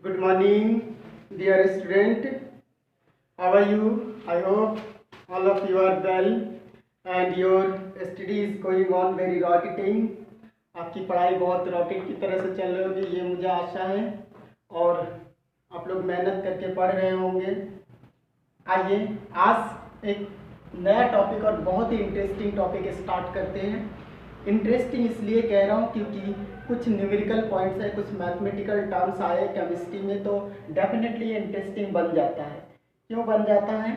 Good morning, dear student. How are you? I hope all of you are well and your study is going on very rocketing. आपकी पढ़ाई बहुत rocket की तरह से चल रही होगी, ये मुझे आशा है, और आप लोग मेहनत करके पढ़ रहे होंगे। आइए आज एक नया टॉपिक और बहुत ही इंटरेस्टिंग टॉपिक स्टार्ट करते हैं। इंटरेस्टिंग इसलिए कह रहा हूँ क्योंकि कुछ न्यूमेरिकल पॉइंट्स है, कुछ मैथमेटिकल टर्म्स आए केमिस्ट्री में, तो डेफिनेटली इंटरेस्टिंग बन जाता है। क्यों बन जाता है?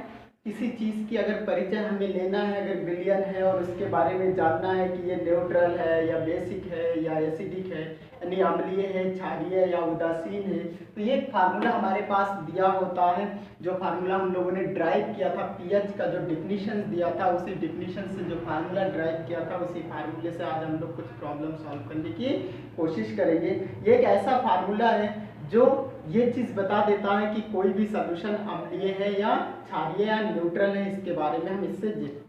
किसी चीज़ की अगर परिचय हमें लेना है, अगर विलयन है और उसके बारे में जानना है कि ये न्यूट्रल है या बेसिक है या एसिडिक है, यानी अम्लीय है, क्षारीय है या उदासीन है, तो ये फार्मूला हमारे पास दिया होता है। जो फार्मूला हम लोगों ने ड्राइव किया था, पीएच का जो डिफिनीशन दिया था, उसी डिफिनीशन से जो फार्मूला ड्राइव किया था, उसी फार्मूले से आज हम लोग कुछ प्रॉब्लम सॉल्व करने की कोशिश करेंगे। ये एक ऐसा फार्मूला है जो ये चीज़ बता देता है कि कोई भी सॉल्यूशन अम्लीय है या क्षारीय या न्यूट्रल है, इसके बारे में हम इससे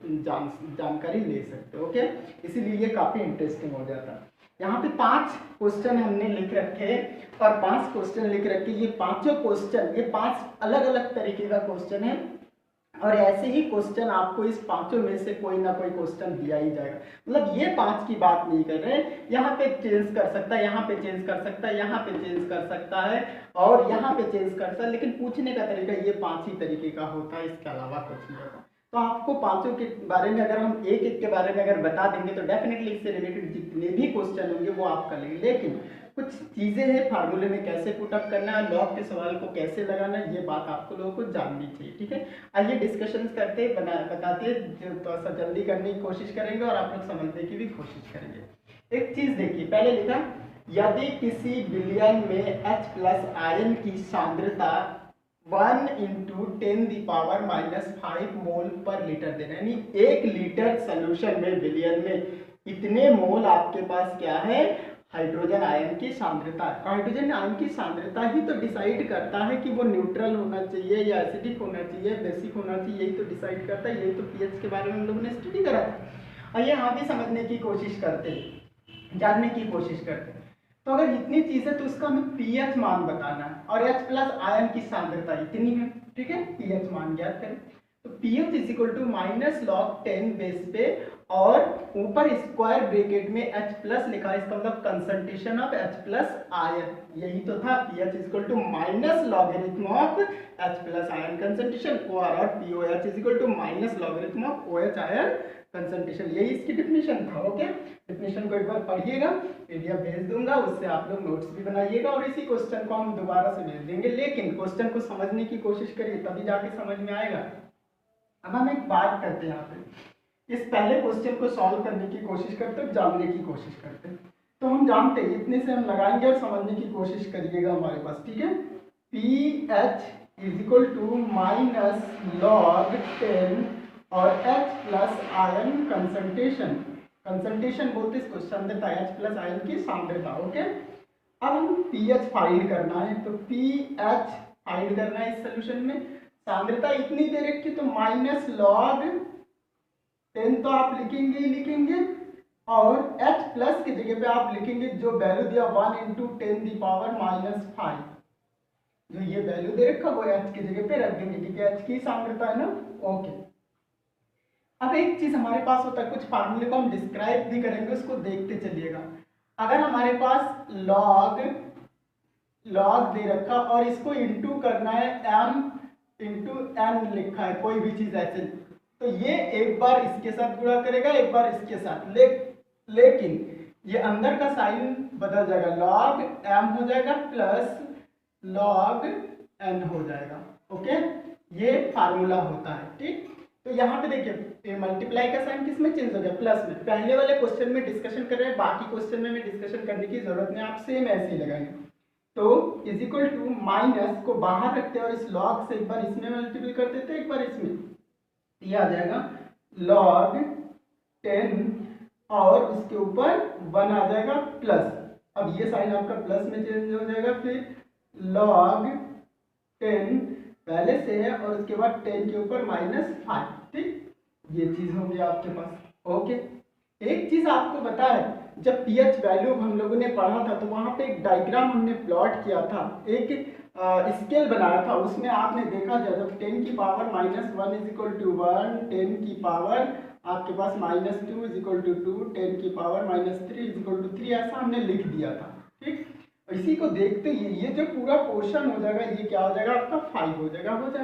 जानकारी ले सकते हैं। ओके, इसीलिए ये काफ़ी इंटरेस्टिंग हो जाता है। यहाँ पे 5 क्वेश्चन हमने लिख रखे और 5 क्वेश्चन लिख रखे। ये पांचों क्वेश्चन, ये 5 अलग अलग तरीके का क्वेश्चन है और ऐसे ही क्वेश्चन आपको इस पांचों में से कोई ना कोई क्वेश्चन दिया ही जाएगा। मतलब ये 5 की बात नहीं कर रहे, यहाँ पे चेंज कर सकता है, यहाँ पे चेंज कर सकता है, यहाँ पे चेंज कर सकता है और यहाँ पे चेंज कर सकता है, लेकिन पूछने का तरीका ये 5 ही तरीके का होता है, इसके अलावा कुछ नहीं होता। तो आपको पांचों के बारे में अगर हम एक एक के बारे में अगर बता देंगे तो डेफिनेटली इससे रिलेटेड जितने भी क्वेश्चन होंगे वो आप कर लेंगे। लेकिन कुछ चीज़ें हैं, फार्मूले में कैसे पुटअप करना है, लॉग के सवाल को कैसे लगाना है, ये बात आपको लोगों को जाननी चाहिए। ठीक है, आइए डिस्कशन करते बताते थोड़ा सा जल्दी करने की कोशिश करेंगे और आप लोग समझने की भी कोशिश करेंगे। एक चीज़ देखिए, पहले लिखा यदि किसी विलयन में H+ आयन की सांद्रता 1 × 10⁻⁻5 मोल पर लीटर देना, यानी 1 लीटर सोल्यूशन में विलयन में इतने मोल आपके पास क्या है, हाइड्रोजन आयन की सांद्रता है। हाइड्रोजन आयन की सांद्रता ही तो डिसाइड करता है कि वो न्यूट्रल होना चाहिए या एसिडिक होना चाहिए, बेसिक होना चाहिए, यही तो डिसाइड करता है। यही तो पीएच के बारे में हम लोगों ने स्टडी करा था। और ये यहाँ भी समझने की कोशिश करते हैं, जानने की कोशिश करते हैं। तो अगर इतनी चीज़ है तो उसका हमें पीएच मान बताना है और H+ आयन की सांद्रता इतनी है। ठीक है, पीएच मान ज्ञात करें तो pH = -log10 बेस पे और ऊपर स्क्वायर ब्रैकेट में H+ लिखा है, इसका मतलब कंसंट्रेशन ऑफ H+ आयन, यही तो था। pH = -log of H+ ion concentration और POH -log of OH ion concentration, यही इसकी डिफिनीशन था। ओके, डिफिनीशन को एक बार पढ़िएगा, पीडीएफ भेज दूंगा, उससे आप लोग नोट्स भी बनाइएगा और इसी क्वेश्चन को हम दोबारा से भेज देंगे। लेकिन क्वेश्चन को समझने की कोशिश करिए, तभी जाके समझ में आएगा। अब हम एक बात करते हैं, यहाँ पे इस पहले क्वेश्चन को सॉल्व करने की कोशिश करते हैं, जानने की कोशिश करते हैं। तो हम जानते हैं, इतने से हम लगाएंगे और समझने की कोशिश करिएगा हमारे पास। ठीक है, pH = -log10 और H+ आयन कंसंट्रेशन, कंसंट्रेशन बोलते इसको सांद्रता, H+ आयन की सांद्रता। ओके, अब हम pH फाइंड करना है, तो pH फाइंड करना है इस सोल्यूशन में। सांद्रता इतनी दे रखी तो -log10 तो आप लिखेंगे ही लिखेंगे और H+ की जगह पे आप लिखेंगे जो वैल्यू दिया 1 × 10⁻⁻5, जो ये वैल्यू दे रखा वो H की जगह पे रख देंगे क्योंकि H की सांद्रता है ना। ओके, अब एक चीज हमारे पास होता है, कुछ फार्मूले को हम डिस्क्राइब भी करेंगे, उसको देखते चलिएगा। अगर हमारे पास लॉग दे रखा और इसको इंटू करना है m × n लिखा है, कोई भी चीज ऐसे, तो ये एक बार इसके साथ गुणा करेगा, एक बार इसके साथ, लेकिन ये अंदर का साइन बदल जाएगा, log m हो जाएगा प्लस log n हो जाएगा। ओके, ये फार्मूला होता है। ठीक, तो यहाँ पे देखिए मल्टीप्लाई का साइन किस में चेंज हो गया, प्लस में। पहले वाले क्वेश्चन में डिस्कशन कर रहे हैं, बाकी क्वेश्चन में डिस्कशन करने की जरूरत नहीं, आप सेम ऐसे ही लगाएंगे। तो इक्वल टू माइनस को बाहर रखते हैं और इस लॉग से एक बार इसमें मल्टीपल कर देते हैं, एक बार इसमें, ये आ जाएगा log10 और उसके ऊपर 1 आ जाएगा प्लस। अब ये साइन आपका प्लस में चेंज हो जाएगा, फिर log10 पहले से है और उसके बाद 10 के ऊपर -5। ठीक, ये चीज होगी आपके पास। ओके, एक चीज आपको बता है, जब pH वैल्यू हम लोगों ने पढ़ा था तो वहां पे एक डायग्राम हमने प्लॉट किया था, एक स्केल बनाया था उसमें आपने देखा था जब 10 की पावर -1 इज इक्वल टू 1, 10 की पावर आपके पास -2 इज इक्वल टू 2, 10 की पावर -3 इज इक्वल टू 3, ऐसा हमने लिख दिया था। ठीक, इसी को देखते ही ये जो पूरा पोर्शन हो जाएगा ये क्या हो जाएगा आपका 5 हो जाएगा।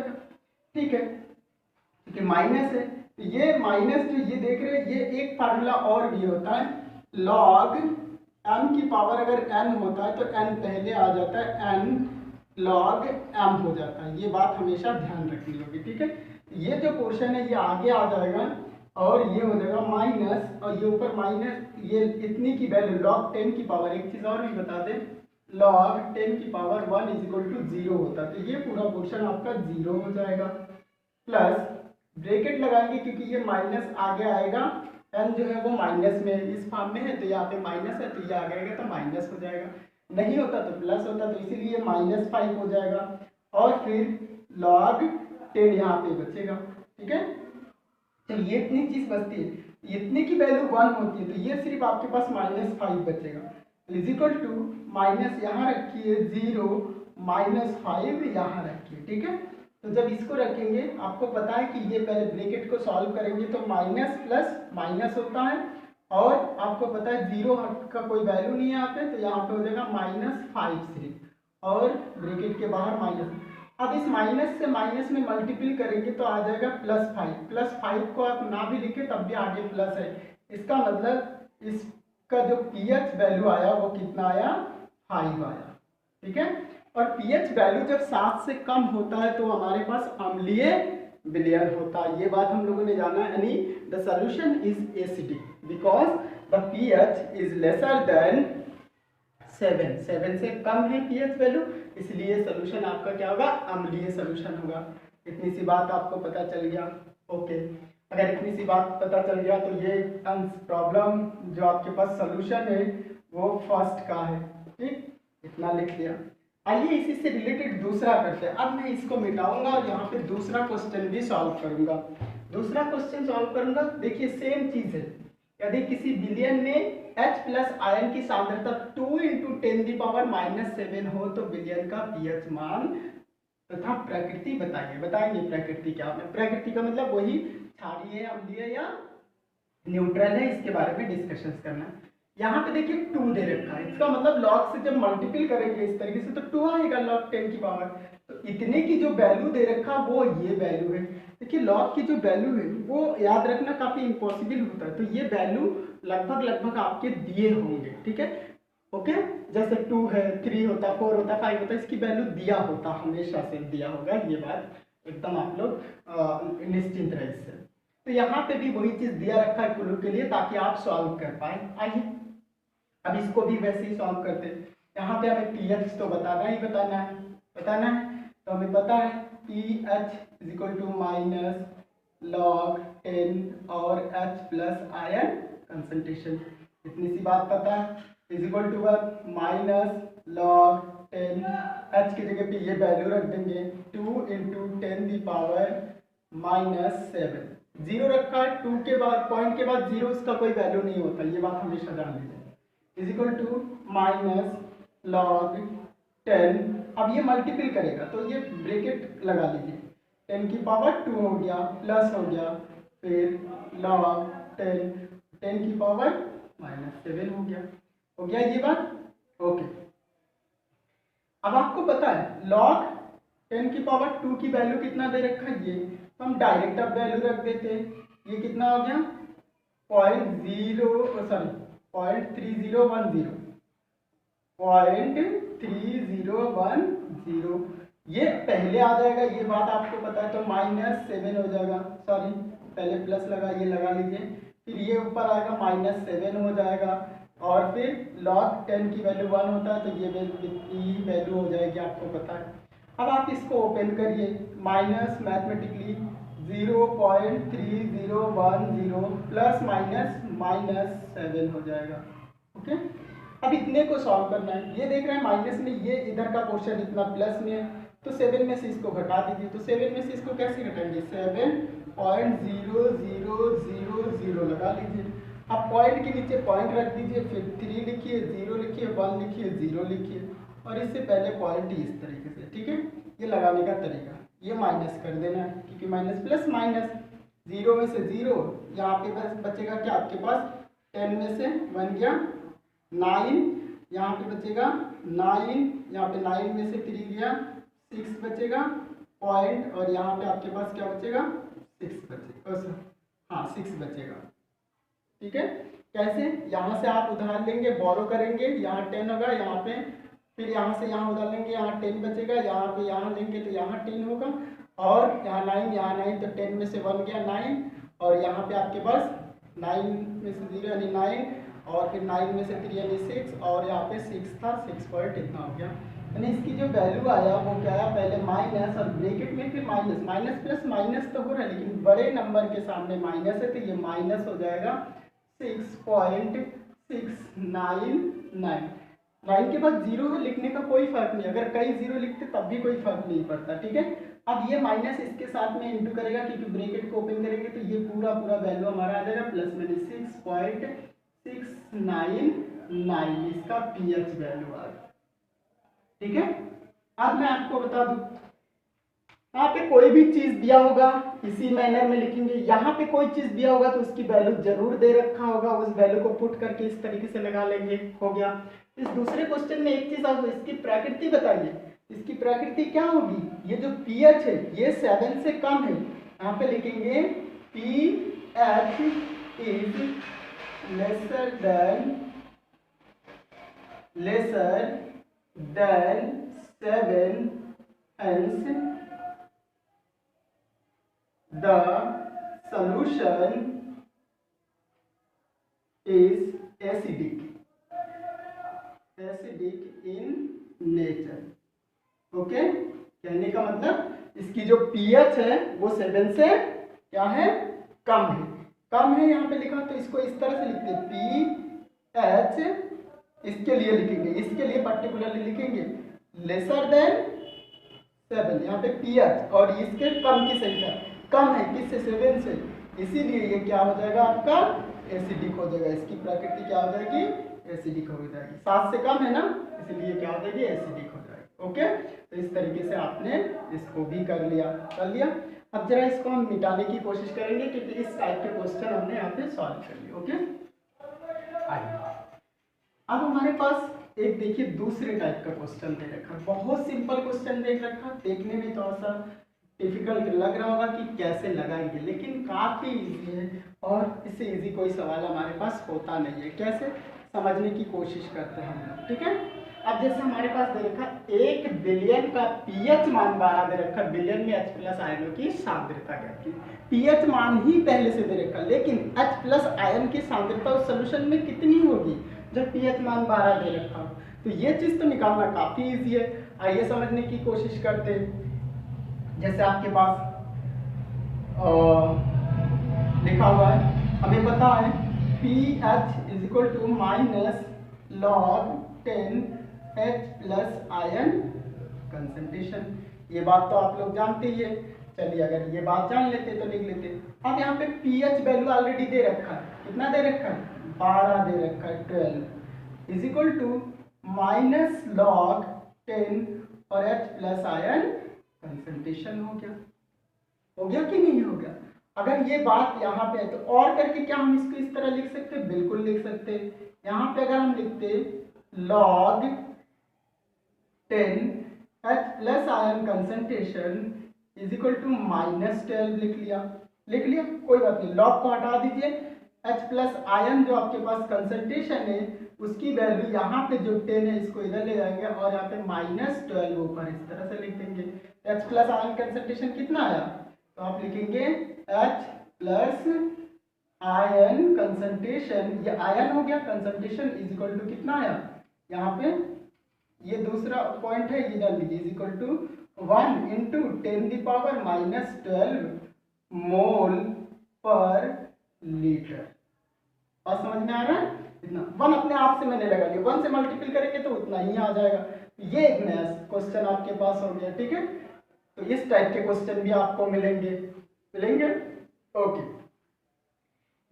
ठीक है, क्योंकि माइनस है तो ये माइनस जो ये देख रहे हैं ये एक फार्मूला और भी होता है, लॉग m की पावर अगर n होता है तो n पहले आ जाता है, n log m हो जाता है। ये बात हमेशा ध्यान रखनी होगी। ठीक है, ये जो पोर्शन है ये आगे आ जाएगा और ये हो जाएगा माइनस, और ये ऊपर माइनस, ये इतनी की वैल्यू log 10 की पावर, एक चीज और भी बता दें, log 10 की पावर 1 इज इक्वल टू 0 होता है, तो ये पूरा पोर्शन आपका 0 हो जाएगा। प्लस ब्रैकेट लगाएंगे क्योंकि ये माइनस आगे आएगा, n जो है वो माइनस में इस फॉर्म में है तो यहाँ पे माइनस है तो ये आ जाएगा तो माइनस हो जाएगा, नहीं होता तो प्लस होता, तो इसीलिए -5 हो जाएगा और फिर log 10 यहाँ पे बचेगा। ठीक है, तो ये इतनी चीज बचती है, इतनी की वैल्यू 1 होती है तो ये सिर्फ आपके पास -5 बचेगा, इज इक्वल टू माइनस यहाँ रखिए 0 -5 यहाँ रखिए। ठीक है, तो जब इसको रखेंगे आपको पता है कि ये पहले ब्रैकेट को सॉल्व करेंगे तो माइनस प्लस माइनस होता है और आपको पता है 0 का कोई वैल्यू नहीं है यहाँ पे, तो यहाँ पे हो जाएगा -5 सिर्फ और ब्रैकेट के बाहर माइनस। अब इस माइनस से माइनस में मल्टीप्लाई करेंगे तो आ जाएगा +5 को आप ना भी लिखे तब भी आगे प्लस है, इसका मतलब इसका जो pH वैल्यू आया वो कितना आया 5 आया। ठीक है, और pH वैल्यू जब 7 से कम होता है तो हमारे पास अम्लीय विलयन होता है, ये बात हम लोगों ने जाना है, यानी the solution is acidic because the pH is lesser than 7 से कम है pH वैल्यू, इसलिए सॉल्यूशन आपका क्या होगा, अम्लीय सॉल्यूशन होगा। इतनी सी बात आपको पता चल गया। ओके, अगर इतनी सी बात पता चल गया तो ये प्रॉब्लम जो आपके पास सॉल्यूशन है वो फर्स्ट का है। ठीक, इतना लिख दिया। आइए इसी से रिलेटेड दूसरा करते हैं। अब मैं इसको मिटाऊंगा और यहाँ पे दूसरा क्वेश्चन भी सॉल्व करूंगा। दूसरा क्वेश्चन सॉल्व करूंगा, देखिए सेम चीज है, यदि किसी विलयन में H प्लस आयन की सांद्रता 2 × 10⁻⁻7 हो तो विलयन का pH मान तथा प्रकृति बताएंगे प्रकृति क्या है। प्रकृति का मतलब वही क्षारीय, अम्लीय या न्यूट्रल है, इसके बारे में डिस्कशन करना है। यहाँ पे देखिए 2 दे रखा है, इसका मतलब लॉग से जब मल्टीपल करेंगे इस तरीके से तो 2 आएगा log 10 की पावर, तो इतने की जो वैल्यू दे रखा वो ये वैल्यू है। देखिए लॉग की जो वैल्यू है वो याद रखना काफी इम्पॉसिबल होता है, तो ये वैल्यू लगभग आपके दिए होंगे। ठीक है, ओके, जैसे 2 है, 3 होता, 4 होता, 5 होता, इसकी वैल्यू दिया होता, हमेशा से दिया होगा, ये बात एकदम आप लोग निश्चिंत रहे इससे। तो यहाँ पे भी वही चीज दिया रखा है क्लू के लिए ताकि आप सॉल्व कर पाए। आइए अब इसको भी वैसे ही सॉल्व करते हैं। यहाँ पे हमें pH तो बताना है, तो हमें पता है pH is equal to -log 10 और H प्लस आयन कंसंट्रेशन, इतनी सी बात पता है, is equal to -log 10, H की जगह पे ये वैल्यू रख देंगे 2 × 10⁻⁻7, 0 रखा है, 2 के बाद पॉइंट के बाद 0 उसका कोई वैल्यू नहीं होता, ये बात हमेशा जान लीजिए, इज इक्वल टू -log 10। अब ये मल्टीपल करेगा तो ये ब्रैकेट लगा लीजिए, 10 की पावर 2 हो गया, प्लस हो गया, फिर log 10 की पावर -7 हो गया ये बात। ओके, अब आपको पता है log 10 की पावर 2 की वैल्यू कितना दे रखा है ये, तो हम डायरेक्ट अब वैल्यू रख देते हैं, ये कितना हो गया 0.3010, ये पहले आ जाएगा, ये बात आपको पता है, तो -7 हो जाएगा, सॉरी पहले प्लस लगा, ये लगा लीजिए, फिर ये ऊपर आएगा -7 हो जाएगा, और फिर log 10 की वैल्यू 1 होता है तो ये वैल्यू हो जाएगी, आपको पता है। अब आप इसको ओपन करिए, माइनस मैथमेटिकली 0.3010 प्लस -7 हो जाएगा। ओके, अब इतने को सॉल्व करना है, ये देख रहे हैं माइनस में, ये इधर का पोर्शन इतना प्लस में है, तो 7 में से इसको घटा दीजिए, तो 7 में से इसको कैसे घटाएंगे, 7.0000 लगा लीजिए। अब पॉइंट के नीचे पॉइंट रख दीजिए, फिर 3 लिखिए, 0 लिखिए, 1 लिखिए, 0 लिखिए, और इससे पहले पॉइंट इस तरीके से, ठीक है। ये लगाने का तरीका, ये माइनस कर देना है क्योंकि माइनस प्लस माइनस, 0 में से 0, यहाँ पे बस बचेगा क्या आपके पास, 10 में से 1 गया 9, यहाँ पे बचेगा 9, यहाँ पे 9 में से 3 गया 6 बचेगा पॉइंट, और यहाँ पे आपके पास क्या बचेगा 6 बचेगा, हाँ 6 बचेगा, ठीक है। कैसे, यहाँ से आप उधार लेंगे, बोरो करेंगे, यहाँ 10 होगा, यहाँ पे फिर यहाँ से यहाँ उधार लेंगे, यहाँ 10 बचेगा, यहाँ पे यहाँ लेंगे तो यहाँ 10 होगा, और यहाँ 9, यहाँ 9, तो 10 में से 1 गया 9, और यहाँ पे आपके पास 9 में से 0 यानी 9, और फिर 9 में से 3 यानी 6, और यहाँ पे 6 था, 6 पॉइंट इतना हो गया। यानी इसकी जो वैल्यू आया वो क्या आया, पहले माइनस और ब्रैकेट में फिर माइनस, माइनस प्लस माइनस तो हो रहा है, लेकिन बड़े नंबर के सामने माइनस है तो ये माइनस हो जाएगा 6.699। 9 के बाद 0 है, लिखने का कोई फर्क नहीं, अगर कई 0 लिखते तब भी कोई फर्क नहीं पड़ता, ठीक है। अब ये माइनस इसके साथ में इंटू करेगा क्योंकि ब्रैकेट को ओपन करेंगे तो ये पूरा वैल्यू हमारा आ जाएगा प्लस में 6.699, इसका पीएच वैल्यू आ गया, ठीक है। अब मैं आपको बता दूं, यहाँ पे कोई भी चीज दिया होगा इसी मैनर में लिखेंगे, यहाँ पे कोई चीज दिया होगा तो उसकी वैल्यू जरूर दे रखा होगा, उस वैल्यू को पुट करके इस तरीके से लगा लेंगे, हो गया। इस दूसरे क्वेश्चन में एक चीज आप इसकी प्रकृति बताइए, इसकी प्रकृति क्या होगी, ये जो पीएच है ये 7 से कम है, यहाँ पे लिखेंगे pH is lesser than 7, hence the solution is acidic in nature, okay. कहने का मतलब इसकी जो पीएच है वो 7 से क्या है, कम है, कम है यहाँ पे लिखा, तो इसको इस तरह से लिखते हैं पीएच, इसके लिए लिखेंगे, इसके लिए पर्टिकुलरली लिखेंगे लेसर देन 7, यहाँ पे पीएच और इसके कम की संख्या, कम है किससे, 7 से, इसीलिए ये क्या हो जाएगा आपका एसिडिक हो जाएगा, इसकी प्रकृति क्या हो जाएगी, एसिडिक हो जाएगी, 7 से कम है ना, इसीलिए क्या हो जाएगी, एसिडिक हो जाएगी, ओके। तो इस तरीके से आपने इसको भी कर लिया। अब जरा इसको हम मिटाने की कोशिश करेंगे क्योंकि इस टाइप के क्वेश्चन हमने यहाँ पे सॉल्व कर लिए, ओके। आइए अब हमारे पास एक देखिए दूसरे टाइप का क्वेश्चन दे रखा, बहुत सिंपल क्वेश्चन दे रखा, देखने में थोड़ा सा डिफिकल्ट लग रहा होगा कि कैसे लगाएंगे, लेकिन काफ़ी इजी है और इससे इजी कोई सवाल हमारे पास होता नहीं है। कैसे समझने की कोशिश करते हैं हम लोग, ठीक है। अब जैसे हमारे पास दे रखा 1 बिलियन का पीएच मान 12 दे रखा, बिलियन में H+ आयनों की सांद्रता क्या, पीएच मान ही पहले से दे रखा, लेकिन H+ आयन की सांद्रता उस सोल्यूशन में कितनी होगी जब पीएच मान 12 दे रखा हो, तो ये चीज़ तो निकालना काफ़ी इजी है। आइए समझने की कोशिश करते हैं। जैसे आपके पास लिखा हुआ है, हमें पता है pH - log 10 H+ ion concentration, ये बात तो आप लोग जानते ही है। चलिए अगर ये बात जान लेते तो लिख लेते। अब यहाँ पे pH वैल्यू ऑलरेडी दे रखा है, कितना दे रखा है, 12 दे रखा है, 12 - log 10 और H+ आयन कंसंट्रेशन हो गया कि नहीं हो गया। अगर ये बात यहाँ पे है तो और करके क्या हम इसको इस तरह लिख सकते हैं, बिल्कुल लिख सकते हैं। यहाँ पे अगर हम लिखते log 10 H+ आयन कंसंट्रेशन -12 लिख लिया, कोई बात नहीं, लॉग को हटा दीजिए, H+ आयन जो आपके पास कंसंट्रेशन है उसकी वैल्यू यहाँ पे जो 10 है इसको इधर ले जाएंगे और यहाँ पे -12 ऊपर इस तरह से लिख देंगे। H+ आयन कंसंट्रेशन कितना आया, तो आप लिखेंगे H+ आयन कंसंट्रेशन, ये आयन हो गया, कंसंट्रेशन कितना आया, यहाँ पे ये दूसरा पॉइंट है, ये डाल लीजिए, 1 × 10⁻⁻12 मोल पर लीटर। और समझ में आ रहा है, इतना 1 अपने आप से मैंने लगा लिया, 1 से मल्टीपल करेंगे तो उतना ही आ जाएगा। ये एक नया क्वेश्चन आपके पास हो गया, ठीक है। तो इस टाइप के क्वेश्चन भी आपको मिलेंगे, ओके।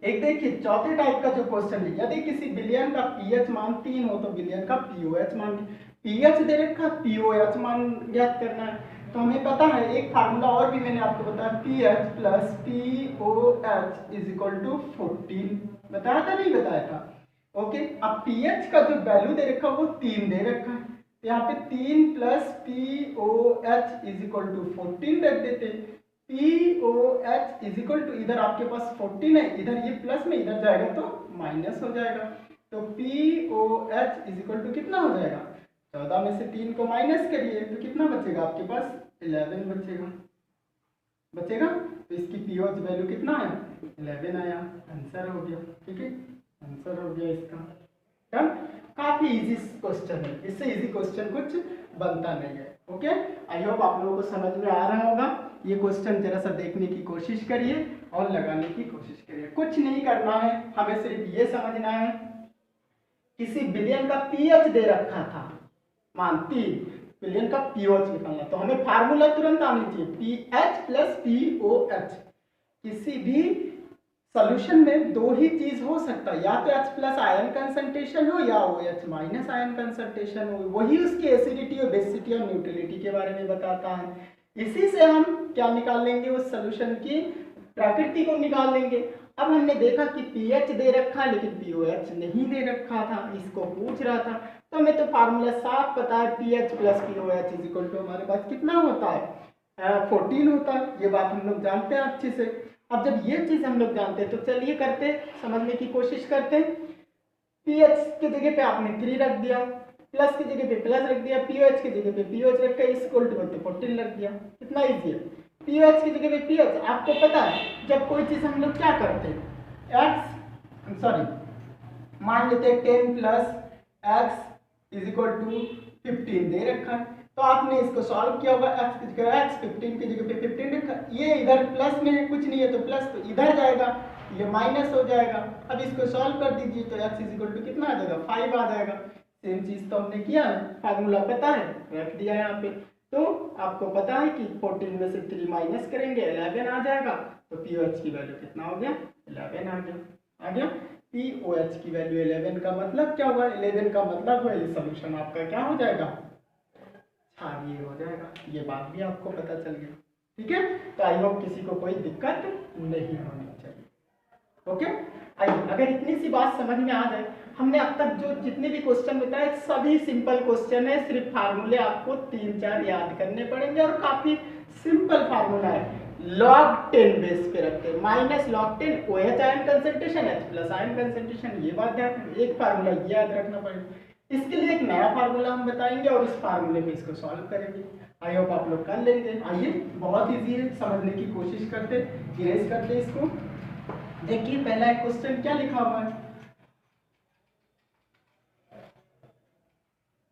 एक देखिए चौथे टाइप का जो क्वेश्चन है, यदि किसी बिलियन का पीएच मान 3 हो तो बिलियन का पीओएच मान, पीएच दे रखा, पीओएच मान ज्ञात करना है। तो हमें पता है एक फार्मूला और भी मैंने आपको बताया, pH plus pOH is equal to 14, बताया था नहीं बताया था? ओके, अब पीएच का जो वैल्यू दे रखा है वो 3 दे रखा है, तो यहाँ पे 3 plus pOH is equal to 14 रख देते। पीओएच इज इक्वल टू, इधर आपके पास 14 है, इधर ये प्लस में इधर जाएगा तो माइनस हो जाएगा, तो पीओएच इज इक्वल टू कितना हो जाएगा? 14 में से 3 को माइनस करिए तो कितना बचेगा आपके पास? 11 बचेगा। तो इसकी पीओएच वैल्यू कितना है? 11 आया, आंसर हो गया। ठीक है, आंसर हो गया इसका। डन। काफी इजी क्वेश्चन है, इससे इजी क्वेश्चन कुछ बनता नहीं है। ओके, आई होप आप लोगों को समझ में आ रहा होगा। ये क्वेश्चन जरा सा देखने की कोशिश करिए और लगाने की कोशिश करिए। कुछ नहीं करना है, हमें सिर्फ ये समझना है किसी बिलियन का पीएच दे रखा था, मान 3 बिलियन का पीओएच निकालना, तो हमें फार्मूला तुरंत आनी चाहिए, पीएच प्लस पीओएच। किसी भी सॉल्यूशन में दो ही चीज हो सकता है, या तो H प्लस आयन कंसंट्रेशन हो या OH माइनस आयन कंसंट्रेशन हो, वही उसकी एसिडिटी और बेसिसिटी और न्यूट्रलिटी के बारे में बताता है। इसी से हम क्या निकाल लेंगे? उस सॉल्यूशन की प्रकृति को निकाल लेंगे। अब हमने देखा कि पीएच दे रखा है लेकिन पीओएच नहीं दे रखा था, इसको पूछ रहा था, तो हमें तो फार्मूला साफ पता है, pH plus pOH is equal to हमारे पास कितना होता है? 14 होता है। ये बात हम लोग जानते हैं अच्छे से। अब जब ये चीज हम लोग जानते हैं तो चलिए करते, समझने की कोशिश करते हैं। पीएच की जगह पे आपने 3 रख दिया, प्लस की जगह पे प्लस रख दिया, पीओएच की जगह पे पीओएच रख कर इक्वल टू 14 रख दिया। कितना इजी है। पीओएच की जगह पे पीएच, आपको पता है जब कोई चीज हम लोग क्या करते हैं, मान लेते हैं 10 plus X is equal to 15 दे रखा है, तो आपने इसको सॉल्व किया होगा, x की जगह x, 15 की जगह पे 15 रखा, ये इधर प्लस में है, कुछ नहीं है तो प्लस, तो इधर जाएगा, ये माइनस हो जाएगा। अब इसको सॉल्व कर दीजिए तो x इज इक्वल टू कितना आ जाएगा? 5 आ जाएगा। सेम चीज तो हमने किया है, फार्मूला पता है, रख दिया है यहाँ पे। तो आपको पता है कि 14 में से 3 माइनस करेंगे 11 आ जाएगा, तो पीओएच की वैल्यू कितना हो गया? 11 आ गया। पीओएच की वैल्यू 11 का मतलब क्या हुआ? 11 का मतलब है ये सॉल्यूशन आपका क्या हो जाएगा? क्षारीय हो जाएगा। ये बात भी आपको पता चल गई। ठीक है, तो आई होप किसी को कोई दिक्कत नहीं होनी चाहिए। ओके, आइए, अगर इतनी सी बात समझ में आ जाए, हमने अब तक जो जितने भी क्वेश्चन बताए सभी सिंपल क्वेश्चन है, सिर्फ फार्मूले आपको 3-4 याद करने पड़ेंगे और काफी सिंपल फार्मूला है। log 10 बेस पे रखते हैं, minus log 10 OH ion concentration, H plus ion concentration, ये बात ध्यान, एक फार्मूला ये याद रखना पड़ेगा। इसके लिए एक नया फार्मूला हम बताएंगे और इस फार्मूले पे इसको सॉल्व करेंगे। आई होप आप लोग कर लेंगे। आइए, बहुत इजी है, समझने की कोशिश करते, इरेज करते इसको। देखिए पहला क्वेश्चन क्या लिखा हुआ है,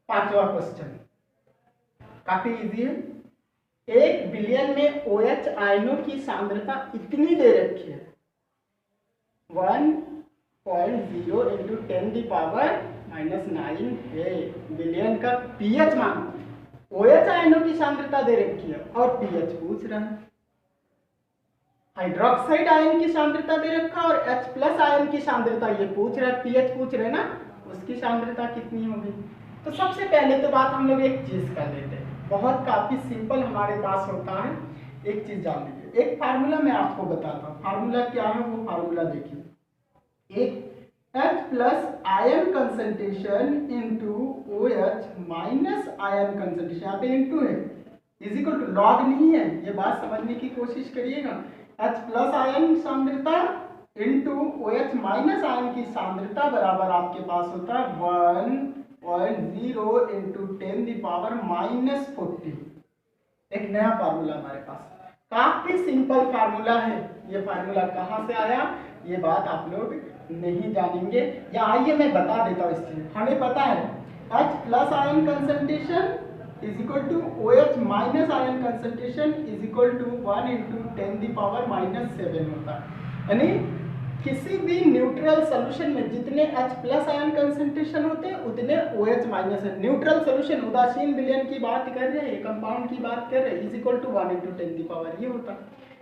5वां क्वेश्चन काफी इजी है। 1 बिलियन में OH आयनों की सांद्रता इतनी दे रखी है, 1.0 इंटू 10 की पावर -9 है। बिलियन का पीएच मान, OH आयनों की सांद्रता दे रखी है और पीएच पूछ रहा है। हाइड्रोक्साइड आयन की सांद्रता दे रखा और H प्लस आयन की सांद्रता ये पूछ रहा है, पीएच पूछ रहे ना, उसकी सांद्रता कितनी होगी। तो सबसे पहले तो बात हम लोग एक चीज कर लेते हैं, बहुत काफी सिंपल हमारे पास होता है। एक चीज जान लीजिए, एक फार्मूला मैं आपको बताता हूँ, फार्मूला क्या है वो फार्मूला देखिए, एक H plus ion concentration into OH minus ion concentration, यहाँ पे इंटू है, इज इक्वल टू, लॉग नहीं है, ये बात समझने की कोशिश करिएगा। H प्लस आयन सांद्रता इंटू OH माइनस आयन की सांद्रता बराबर आपके पास होता है 1.0 इंटू 10 की पावर -14। एक नया फार्मूला हमारे पास, काफी सिंपल फार्मूला है। ये फार्मूला कहाँ से आया ये बात आप लोग नहीं जानेंगे, या आइए मैं बता देता हूँ। इसलिए हमें पता है H plus ion concentration is equal to OH minus ion concentration is equal to 1 into 10 की पावर -7 होता है। यानी किसी भी न्यूट्रल सॉल्यूशन में जितने H प्लस आयन कंसंट्रेशन होते हैं उतने OH माइनस है। न्यूट्रल सॉल्यूशन, उदासीन विलयन की बात कर रहे हैं, कंपाउंड की बात कर रहे हैं, इज इक्वल टू 1 इंटू 10 की पावर ये होता है।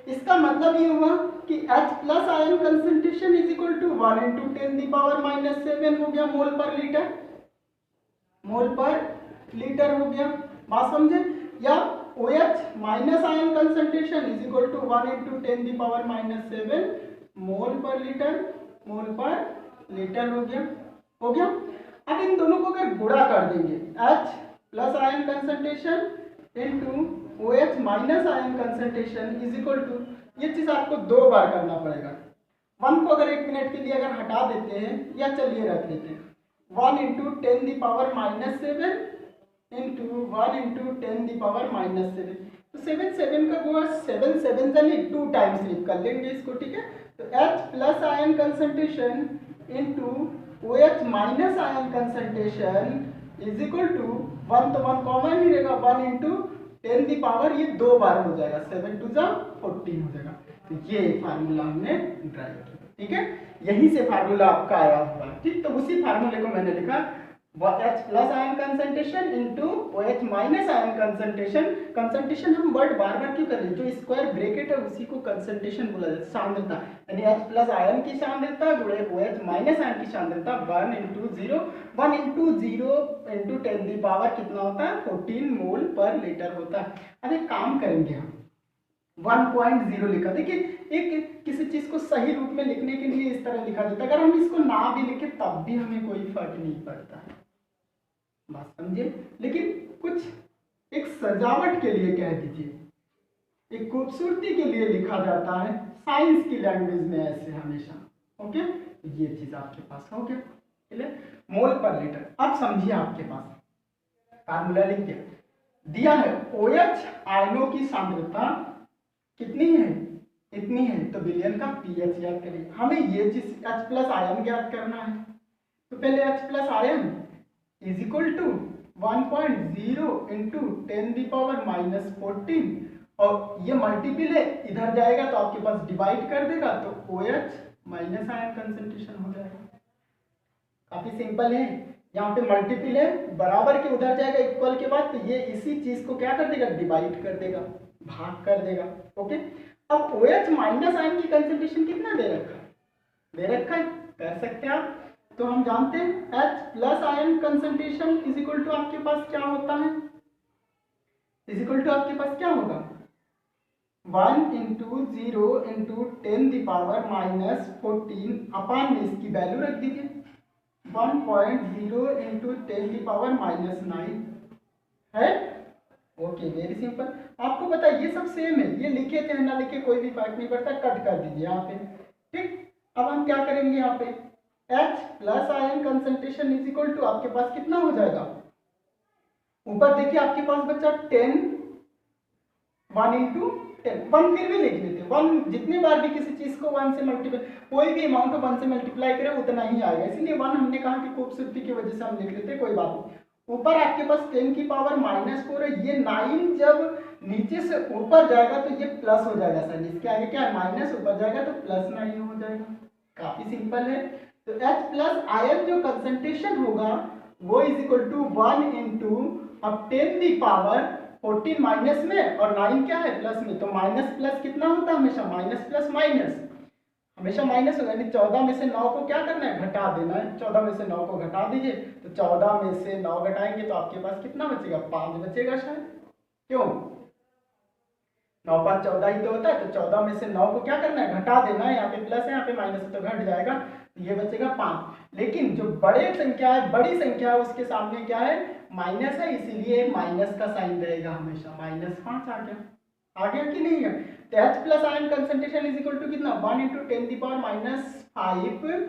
इसका मतलब ये हुआ कि H plus ion concentration is equal to 1 into 10 की पावर -7 हो गया मोल पर लीटर, मोल पर लीटर हो गया, बात समझे। या OH minus ion concentration is equal to 1 × 10⁻⁷ mole per litre हो गया, हो गया। अब इन दोनों को अगर गुणा कर देंगे, H plus ion concentration into OH minus ion concentration is equal to, ये चीज आपको 2 बार करना पड़ेगा। 1 को अगर 1 मिनट के लिए अगर हटा देते हैं, या चलिए रख लेते हैं, 1 × 10⁻⁷ इंटू 1 × 10⁻⁷, तो 7 का गुणा 7 7 जानी 2 टाइम्स लिख कर लेंगे इसको, ठीक है। तो H plus ion concentration into OH minus ion concentration is equal to 1 तो 1 कॉमन ही रहेगा, 1 × 10⁻, ये 2 बार हो जाएगा, 7 2 जा 14 हो जाएगा। तो ये फार्मूला हमने ड्राइव किया, ठीक है। यहीं से फार्मूला आपका आया हुआ है, ठीक। तो उसी फार्मूले को मैंने लिखा H plus ion concentration into OH minus ion concentration हम वर्ड बार बार क्यों कर रहे हैं, जो स्क्वायर ब्रैकेट है उसी को कंसंट्रेशन बोला जाता है, सांद्रता। यानी H प्लस आयन की सांद्रता गुणे OH माइनस आयन की सांद्रता 1 × 0 × 10⁻, कितना होता है 14 मोल पर लीटर होता है। अब एक काम करेंगे हम 1.0 लिखा, देखिए एक किसी चीज को सही रूप में लिखने के लिए इस तरह लिखा जाता है, अगर हम इसको ना भी लिखे तब भी हमें कोई फर्क नहीं पड़ता है, बात समझे। लेकिन कुछ एक सजावट के लिए कह दीजिए, एक खूबसूरती के लिए लिखा जाता है साइंस की लैंग्वेज में ऐसे हमेशा, ओके। ये चीज आपके पास हो गया, चलिए मोल पर लीटर। अब समझिए आपके पास फार्मूला लिख दिया है, OH आयनों की सांद्रता कितनी है, इतनी है, तो विलयन का pH याद करिए। हमें ये चीज H प्लस आयन ज्ञात करना है, तो पहले H plus ion is equal to 1.0 × 10⁻⁻14, और ये मल्टीपल है, इधर जाएगा तो आपके पास डिवाइड कर देगा, तो OH माइनस आयन कंसंट्रेशन हो जाएगा। काफी सिंपल है, यहाँ पे मल्टीपल है, बराबर के उधर जाएगा इक्वल के बाद, तो ये इसी चीज को क्या कर देगा, डिवाइड कर देगा, भाग कर देगा, ओके। अब OH माइनस आयन की कंसंट्रेशन कितना दे रखा है, कर सकते हैं आप। तो हम जानते हैं H plus ion concentration is equal to आपके पास क्या होता है, इज इक्वल टू आपके पास क्या होगा 1 × 0 × 10⁻⁻14 अपान में इसकी वैल्यू रख दीजिए 1.0 × 10⁻�9 है, ओके। वेरी सिंपल, आपको पता है ये सब सेम है, ये लिखे थे ना लिखे कोई भी फर्क नहीं पड़ता, कट कर दीजिए यहाँ पे, ठीक। अब हम क्या करेंगे, यहाँ पे H plus ion concentration is equal to आपके पास कितना हो जाएगा, ऊपर देखिए आपके पास बच्चा 10, 1 × 10, 1 फिर भी लिख लेते हैं, 1 जितनी बार भी किसी चीज को 1 से मल्टीप्लाई, कोई भी अमाउंट को 1 से मल्टीप्लाई करें उतना ही आएगा, इसलिए 1 हमने कहा कि खूबसूरती की वजह से हम लिख लेते हैं, कोई बात नहीं। ऊपर आपके पास 10⁻⁻4 है, ये 9 जब नीचे से ऊपर जाएगा तो ये प्लस हो जाएगा सर, इसके आगे क्या है माइनस, ऊपर जाएगा तो +9 हो जाएगा, काफी सिंपल है। तो H प्लस आयन जो कंसंट्रेशन होगा वो इज इक्वल टू 1 × 10⁻14 माइनस में, और 9 क्या है प्लस में, तो माइनस प्लस कितना होता है हमेशा, माइनस प्लस माइनस हमेशा माइनस होगा, यानी 14 में से 9 को क्या करना है, घटा देना है। 14 में से 9 को घटा दीजिए, तो 14 में से 9 घटाएंगे तो आपके पास कितना बचेगा, 5 बचेगा शायद, क्यों 9 5 14 ही तो होता है, तो 14 में से 9 को क्या करना है, घटा देना है, यहाँ पे प्लस है यहाँ पे माइनस है तो घट जाएगा, तो ये बचेगा 5। लेकिन जो बड़ी संख्या है उसके सामने क्या है, माइनस है, इसीलिए माइनस का साइन रहेगा हमेशा, -5 आ गया कि नहीं है। तो H plus ion concentration is equal to कितना, 1 × 10⁻⁵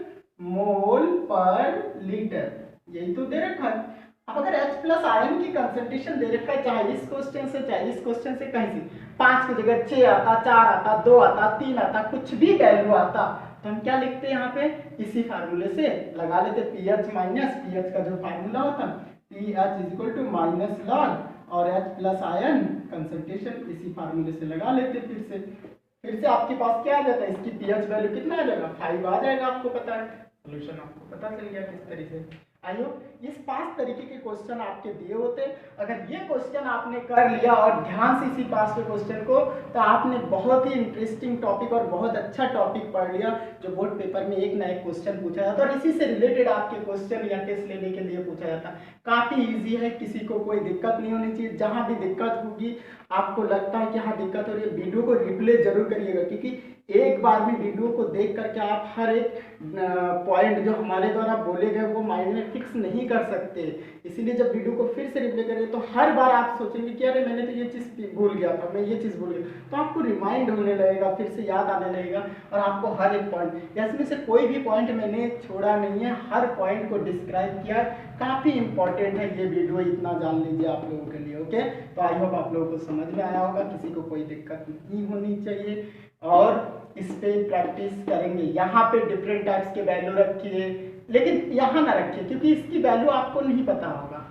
मोल पर लीटर, यही तो दे रखा है। अब अगर H प्लस आयन की कंसंट्रेशन दे रखा है, चाहे इस क्वेश्चन से चाहे इस क्वेश्चन से, कहीं से 5 की जगह 6 आता, 4 आता, 2 आता, 3 आता, कुछ भी वैल्यू आता, तो हम क्या लिखते हैं यहाँ पे, इसी फार्मूले से लगा लेते, pH माइनस pH का जो फार्मूला होता pH is equal to minus log, और H प्लस आयन कंसंट्रेशन इसी फार्मूले से लगा लेते, फिर से आपके पास क्या आ जाता है, इसकी pH वैल्यू कितना आ जाएगा, 5 आ जाएगा, आपको पता है, सोल्यूशन आपको पता चल गया किस तरीके से। आई होप इस 5 तरीके के क्वेश्चन आपके दिए होते। अगर ये क्वेश्चन आपने कर लिया और ध्यान से इसी 5 के क्वेश्चन को, तो आपने बहुत ही इंटरेस्टिंग टॉपिक और बहुत अच्छा टॉपिक पढ़ लिया जो बोर्ड पेपर में एक ना एक क्वेश्चन पूछा जाता है और इसी से रिलेटेड आपके क्वेश्चन या टेस्ट लेने के लिए पूछा जाता है। काफ़ी ईजी है, किसी को कोई दिक्कत नहीं होनी चाहिए। जहाँ भी दिक्कत होगी, आपको लगता है कि हाँ दिक्कत हो रही है, वीडियो को रिप्ले जरूर करिएगा, क्योंकि एक बार भी वीडियो को देख करके आप हर एक पॉइंट जो हमारे द्वारा बोले गए वो माइंड में फिक्स नहीं कर सकते। इसीलिए जब वीडियो को फिर से रिप्ले करें तो हर बार आप सोचेंगे कि अरे मैंने तो ये चीज़ भूल गया था, मैं ये चीज़ भूल गया, तो आपको रिमाइंड होने लगेगा, फिर से याद आने लगेगा और आपको हर एक पॉइंट, इसमें से कोई भी पॉइंट मैंने छोड़ा नहीं है, हर पॉइंट को डिस्क्राइब किया। काफ़ी इंपॉर्टेंट है ये वीडियो, इतना जान लीजिए आप लोगों के लिए। ओके, तो आई होप आप लोगों को समझ में आया होगा, किसी को कोई दिक्कत नहीं होनी चाहिए और इस पे प्रैक्टिस करेंगे। यहाँ पे डिफरेंट टाइप्स के वैल्यू रखिए, लेकिन यहाँ ना रखिए क्योंकि इसकी वैल्यू आपको नहीं पता होगा,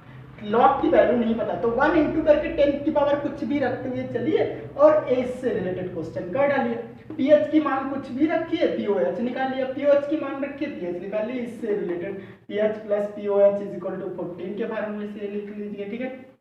लॉग की वैल्यू नहीं पता, तो 1 इंटू करके 10 की पावर कुछ भी रखते हुए चलिए और एज से रिलेटेड क्वेश्चन कर डालिए। पीएच की मान कुछ भी रखिए, पीओएच निकालिए, पीओएच की मान रखिए, पीएच निकालिए, इससे related pH plus pOH is equal to 14 के फार्मूले से लिख लीजिए। ठीक है,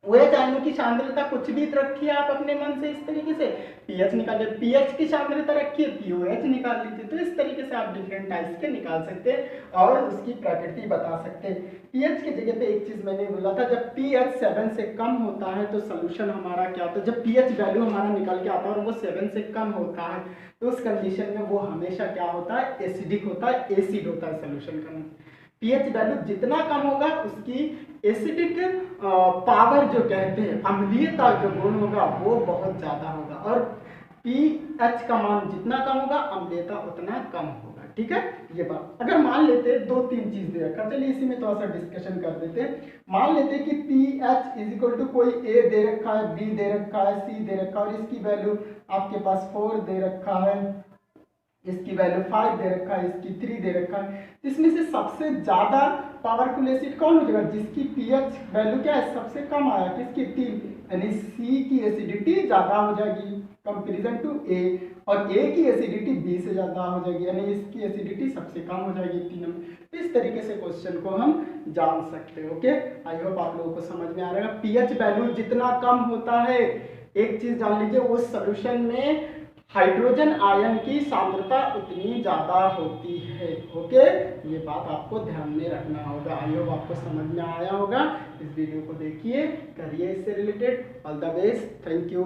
OH आयनों की सांद्रता कुछ भी रखिए आप अपने मन से, इस तरीके से पीएच निकालिए, पीएच की सांद्रता रखिए, पीओएच निकाल लीजिए। तो इस तरीके से आप डिफरेंट टाइप्स के निकाल सकते हैं और उसकी प्रकृति बता सकते हैं। पीएच की जगह पे एक चीज मैंने बोला था, जब पीएच 7 से कम होता है तो सोल्यूशन हमारा क्या होता है, जब पीएच वैल्यू हमारा निकल के आता है और वो 7 से कम होता है तो उस कंडीशन में वो हमेशा क्या होता है, एसिडिक होता है, एसिड होता है सोल्यूशन का। पीएच वैल्यू जितना कम होगा उसकी एसिडिक पावर जो कहते हैं, अम्लीयता जो गुण होगा वो बहुत ज्यादा होगा, और पीएच का मान जितना कम होगा अम्लीयता उतना कम होगा। ठीक है, ये बात अगर मान लेते हैं 2-3 चीज दे रखा, चलिए इसी में थोड़ा सा डिस्कशन कर देते हैं। मान लेते हैं कि पीएच इज इक्वल टू कोई ए दे रखा है, बी दे रखा है, सी दे रखा है और इसकी वैल्यू आपके पास 4 दे रखा है, इसकी वैल्यू 5 दे रखा है, इसकी 3 दे रखा है। इसमें से सबसे ज्यादा पावरफुल एसिड कौन हो जाएगा, जिसकी पीएच वैल्यू क्या है, सबसे कम आया, किसकी, 3, यानी सी की एसिडिटी ज्यादा हो जाएगी कंपैरिजन टू ए, और ए की एसिडिटी बी से ज्यादा हो जाएगी, यानी इसकी एसिडिटी सबसे कम हो जाएगी 3 में। इस तरीके से क्वेश्चन को हम जान सकते हैं। ओके, आई होप आप लोगों को समझ में आ रहा है। पीएच वैल्यू जितना कम होता है, एक चीज जान लीजिए, उस सोल्यूशन में हाइड्रोजन आयन की सांद्रता उतनी ज्यादा होती है। ओके, ये बात आपको ध्यान में रखना होगा। आई होप आपको समझ में आया होगा। इस वीडियो को देखिए, करिए इससे related. All the best, thank you.